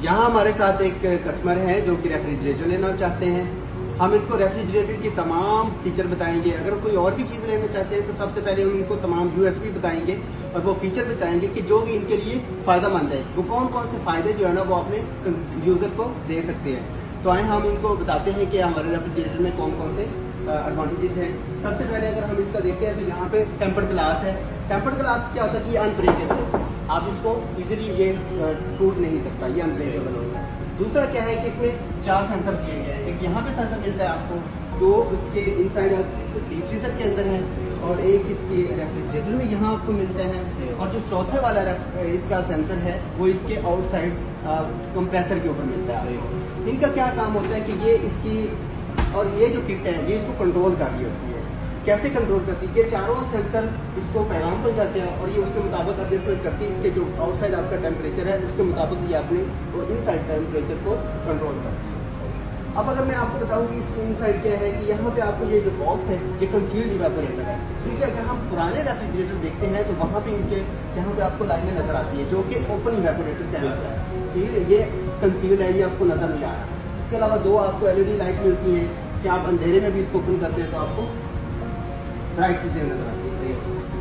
यहाँ हमारे साथ एक कस्टमर है जो कि रेफ्रिजरेटर लेना चाहते हैं। हम इनको रेफ्रिजरेटर की तमाम फीचर बताएंगे। अगर कोई और भी चीज़ लेना चाहते हैं तो सबसे पहले हम इनको तमाम यूएसपी बताएंगे और वो फीचर बताएंगे कि जो इनके लिए फ़ायदेमंद है, वो कौन कौन से फ़ायदे जो है ना वो अपने यूज़र को दे सकते हैं। तो आए हम इनको बताते हैं कि हमारे रेफ्रिजरेटर में कौन कौन से एडवांटेजेस हैं। सबसे पहले अगर हम इसका देखते हैं तो यहाँ पे टेम्पर्ड ग्लास है। टेम्पर्ड ग्लास क्या होता है कि ये अनब्रेकेबल है, आप इसको इजीली ये टूट नहीं सकता, ये अनब्रेकेबल होगा। दूसरा क्या है कि इसमें 4 सेंसर दिए गए हैं। एक यहाँ पे सेंसर मिलता है आपको, 2 इसके इनसाइड डीप फ्रीजर के अंदर है और एक इसके रेफ्रिजरेटर में यहाँ आपको मिलता है। और जो चौथे वाला इसका सेंसर है वो इसके आउटसाइड कंप्रेसर के ऊपर मिलता है। इनका क्या काम होता है कि ये इसकी और ये जो किट है ये इसको कंट्रोल कर रही होती है। कैसे कंट्रोल करती है? ये चारों सेंसर इसको पैगाम पर जाते हैं और ये उसके मुताबिक एडजस्टमेंट करती है। इसके जो आउटसाइड आपका टेम्परेचर है उसके मुताबिक ये अपने और इनसाइड टेम्परेचर को कंट्रोल करती है। अब अगर मैं आपको बताऊं कि इसके इनसाइड क्या है कि यहाँ पे आपको ये जो बॉक्स है ये कंसील्ड इवेपोरेटर है। ठीक है, अगर हम पुराने रेफ्रिजरेटर देखते हैं तो वहाँ पे इनके यहाँ पे आपको लाइनें नजर आती है जो कि ओपन इवेपोरेटर कहलाता है। ठीक है, ये कंसील्ड है, ये आपको नजर नहीं आ रहा। इसके अलावा 2 आपको LED लाइट मिलती है कि आप अंधेरे में भी इसको ओपन करते हैं तो आपको ब्राइट चीजें नजर आती है।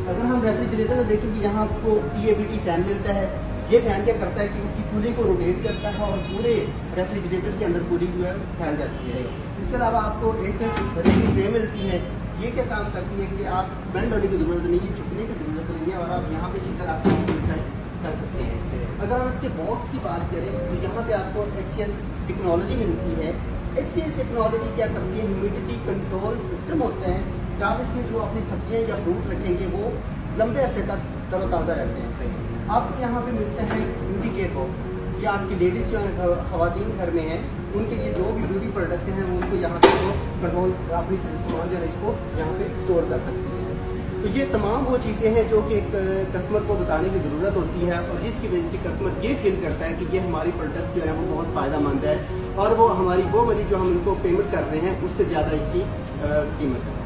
अगर हम रेफ्रिजरेटर में देखें कि यहाँ आपको PAVT फैन मिलता है। ये फैन क्या करता है कि इसकी कूलिंग को रोटेट करता है और पूरे रेफ्रिजरेटर के अंदर कूलिंग जो है फैल जाती है। इसके अलावा आपको एक रेटिंग ट्रे मिलती है। ये क्या काम करती है कि आप बेंड होने की जरूरत नहीं है, झुकने की जरूरत नहीं है और आप यहाँ पे चीजें आप कर सकते हैं। अगर हम इसके बॉक्स की बात करें तो यहाँ पे आपको HCS टेक्नोलॉजी मिलती है। HCS टेक्नोलॉजी क्या करती है? ह्यूमिडिटी कंट्रोल सिस्टम होता है कि आप इसमें जो अपनी सब्जियां या फ्रूट रखेंगे वो लंबे अरसे तक तरोताज़ा रहते हैं। सही, आपको यहाँ पे मिलता है ब्यूटी केयर बॉक्स। ये आपकी लेडीज जो ख़वातीन घर में हैं उनके लिए जो भी ब्यूटी प्रोडक्ट हैं वो उनको यहाँ पे कंट्रोल अपनी सामान जो है इसको यहाँ पे स्टोर कर सकती है। तो ये तमाम वो चीज़ें हैं जो कि एक कस्टमर को बताने की ज़रूरत होती है और जिसकी वजह से कस्टमर ये फील करता है कि ये हमारी प्रोडक्ट जो है वो बहुत फ़ायदेमंद है और वो हमारी वो मनी जो हम उनको पेमेंट कर रहे हैं उससे ज़्यादा इसकी कीमत है।